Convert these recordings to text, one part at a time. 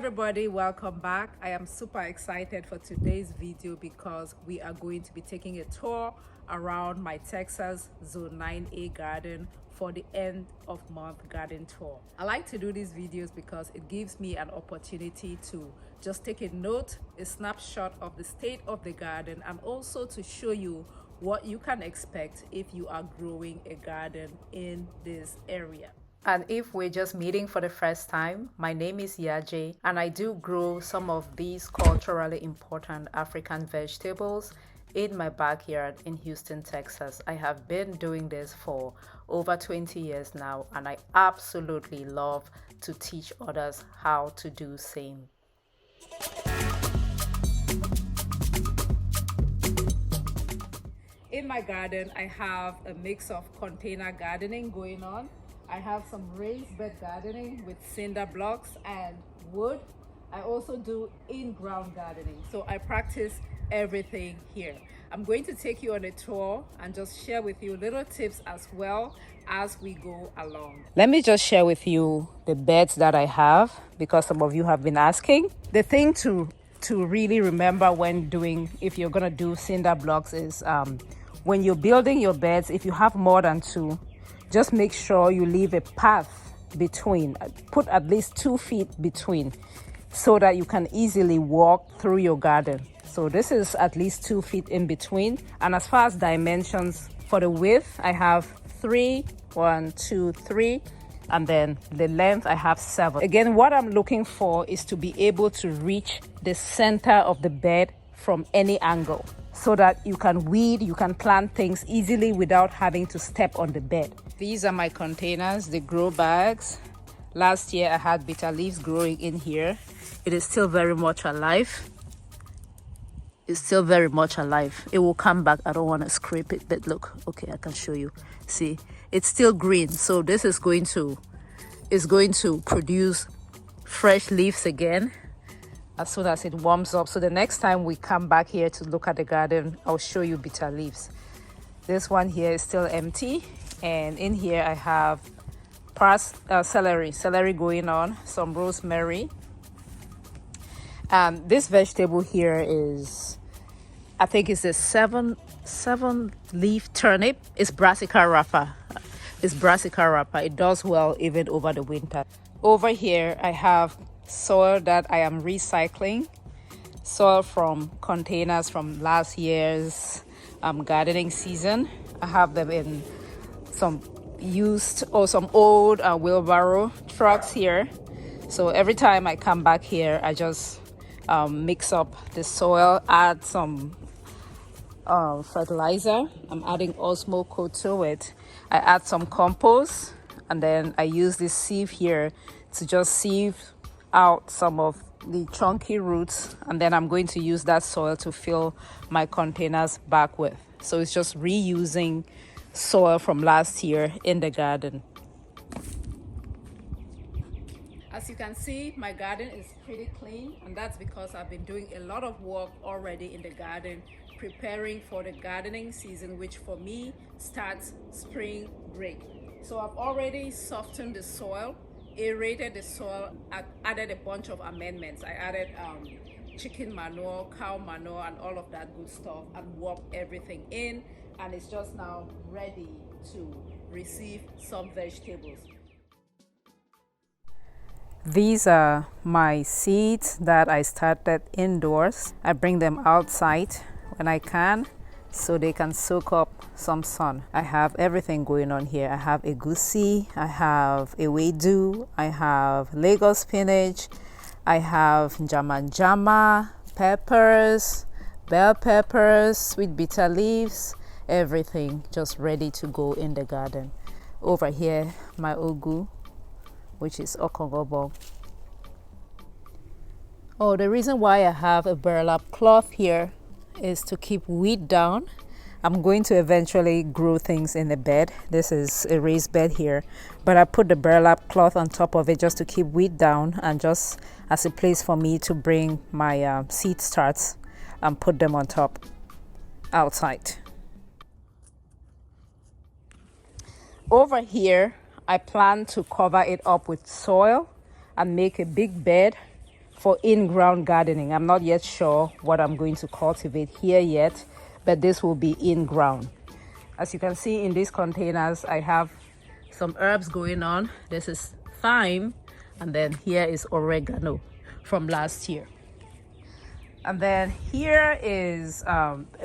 everybody, welcome back. I am super excited for today's video because we are going to be taking a tour around my Texas Zone 9A garden for the end of month garden tour. I like to do these videos because it gives me an opportunity to just take a note, a snapshot of the state of the garden, and also to show you what you can expect if you are growing a garden in this area. And if we're just meeting for the first time, my name is YAJE, and I do grow some of these culturally important African vegetables in my backyard in Houston, Texas. I have been doing this for over 20 years now, and I absolutely love to teach others how to do same. In my garden, I have a mix of container gardening going on. I have some raised bed gardening with cinder blocks and wood. I also do in-ground gardening. So I practice everything here. I'm going to take you on a tour and just share with you little tips as well as we go along. Let me just share with you the beds that I have because some of you have been asking. The thing to really remember when doing, if you're gonna do cinder blocks is when you're building your beds, if you have more than two, just make sure you leave a path between, put at least 2 feet between so that you can easily walk through your garden. So this is at least 2 feet in between. And as far as dimensions for the width, I have 3, 1, 2, 3, and then the length I have 7. Again, what I'm looking for is to be able to reach the center of the bed from any angle so that you can weed, you can plant things easily without having to step on the bed. These are my containers, the grow bags. Last year I had bitter leaves growing in here. It is still very much alive. It's still very much alive. It will come back. I don't want to scrape it, but look, okay, I can show you. See, it's still green. So this is going to produce fresh leaves again as soon as it warms up. So the next time we come back here to look at the garden, I'll show you bitter leaves. This one here is still empty, and in here I have celery going on, some rosemary. This vegetable here is, I think it's a seven leaf turnip. It's Brassica rapa. It does well even over the winter. Over here I have soil that I am recycling, soil from containers from last year's gardening season. I have them in some used or some old wheelbarrow trucks here. So every time I come back here, I just mix up the soil, add some fertilizer. I'm adding Osmo coat to it. I add some compost, and then I use this sieve here to just sieve out some of the chunky roots, and then I'm going to use that soil to fill my containers back with. So it's just reusing soil from last year in the garden. As you can see, my garden is pretty clean, and that's because I've been doing a lot of work already in the garden, preparing for the gardening season, which for me starts spring break. So I've already softened the soil, aerated the soil, added a bunch of amendments. I added chicken manure, cow manure, and all of that good stuff, and warped everything in, and it's just now ready to receive some vegetables. These are my seeds that I started indoors. I bring them outside when I can so they can soak up some sun. I have everything going on here. I have egusi, I have ewedu, I have Lagos spinach, I have jama, peppers, bell peppers, sweet bitter leaves, everything just ready to go in the garden. Over here, my ugu, which is okogobo. Oh, the reason why I have a burlap cloth here is to keep weed down. I'm going to eventually grow things in the bed. This is a raised bed here, but I put the burlap cloth on top of it just to keep weed down and just as a place for me to bring my seed starts and put them on top outside. Over here, I plan to cover it up with soil and make a big bed for in-ground gardening. I'm not yet sure what I'm going to cultivate here yet, but this will be in-ground. As you can see in these containers, I have some herbs going on. This is thyme, and then here is oregano from last year. And then here is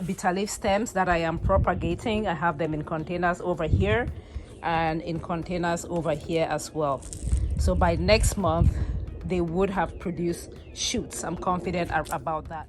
bitter leaf stems that I am propagating. I have them in containers over here and in containers over here as well. So by next month, they would have produced shoots. I'm confident about that.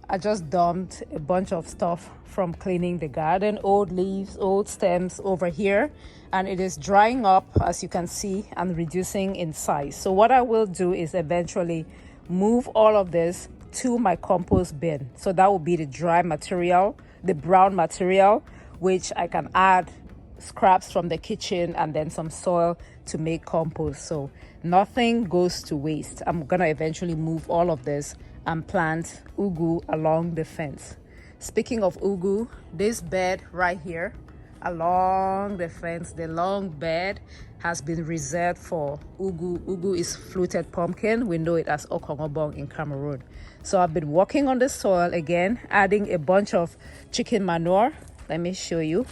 I just dumped a bunch of stuff from cleaning the garden, old leaves, old stems over here, and it is drying up, as you can see, and reducing in size. So what I will do is eventually move all of this to my compost bin. So that will be the dry material, the brown material, which I can add scraps from the kitchen and then some soil to make compost. So nothing goes to waste. I'm gonna eventually move all of this and plant ugu along the fence. Speaking of ugu, this bed right here along the fence, the long bed, has been reserved for ugu. Ugu is fluted pumpkin. We know it as okongobong in Cameroon. So I've been working on the soil again, adding a bunch of chicken manure. Let me show you.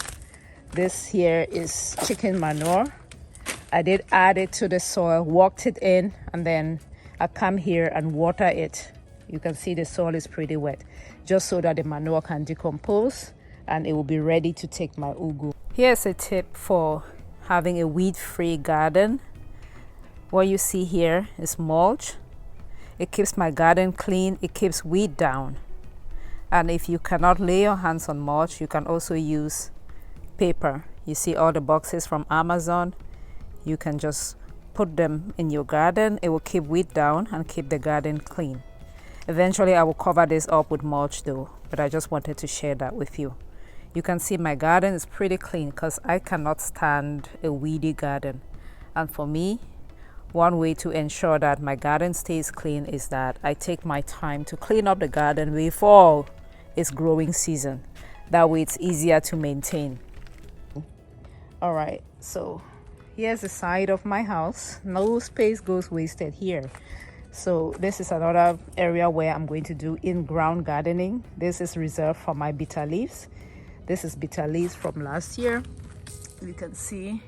This here is chicken manure. I did add it to the soil, walked it in, and then I come here and water it. You can see the soil is pretty wet, just so that the manure can decompose and it will be ready to take my ugu. Here's a tip for having a weed-free garden. What you see here is mulch. It keeps my garden clean, it keeps weed down. And if you cannot lay your hands on mulch, you can also use paper. You see all the boxes from Amazon. You can just put them in your garden. It will keep weed down and keep the garden clean. Eventually I will cover this up with mulch though, but I just wanted to share that with you. You can see my garden is pretty clean because I cannot stand a weedy garden. And for me, one way to ensure that my garden stays clean is that I take my time to clean up the garden before it's growing season. That way it's easier to maintain. All right, so here's the side of my house. No space goes wasted here. So this is another area where I'm going to do in-ground gardening. This is reserved for my bitter leaves. This is bitter leaves from last year. You can see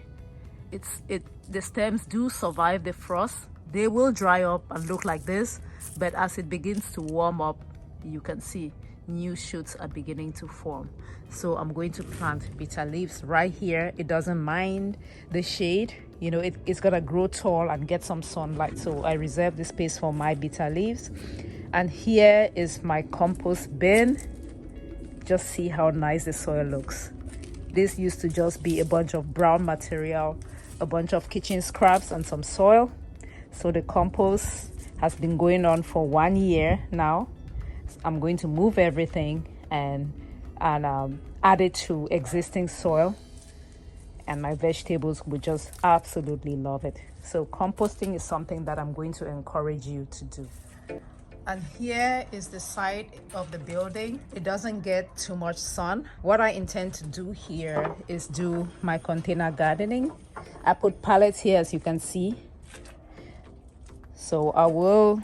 the stems do survive the frost. They will dry up and look like this, but as it begins to warm up, you can see new shoots are beginning to form. So I'm going to plant bitter leaves right here. It doesn't mind the shade. You know, it's gonna grow tall and get some sunlight. So I reserve the space for my bitter leaves. And here is my compost bin. Just see how nice the soil looks. This used to just be a bunch of brown material, a bunch of kitchen scraps and some soil. So the compost has been going on for 1 year now. I'm going to move everything and add it to existing soil, and my vegetables would just absolutely love it. So composting is something that I'm going to encourage you to do. And here is the side of the building. It doesn't get too much sun. What I intend to do here is do my container gardening. I put pallets here, as you can see. So I will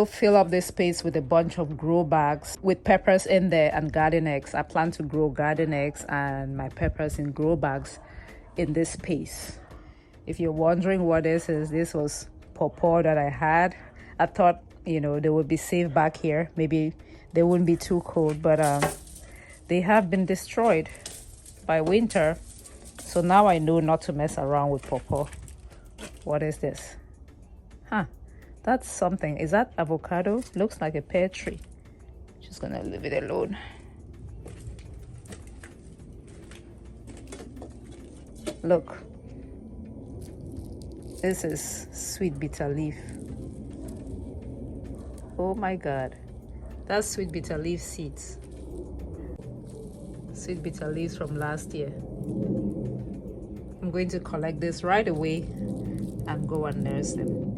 fill up this space with a bunch of grow bags with peppers in there and garden eggs. I plan to grow garden eggs and my peppers in grow bags in this space. If you're wondering what this is, this was pawpaw that I had. I thought, you know, they would be safe back here. Maybe they wouldn't be too cold, but they have been destroyed by winter. So now I know not to mess around with pawpaw. What is this? Huh. That's something. Is that avocado? Looks like a pear tree. Just gonna leave it alone. Look. This is sweet bitter leaf. Oh my God. That's sweet bitter leaf seeds. Sweet bitter leaves from last year. I'm going to collect this right away and go and nurse them.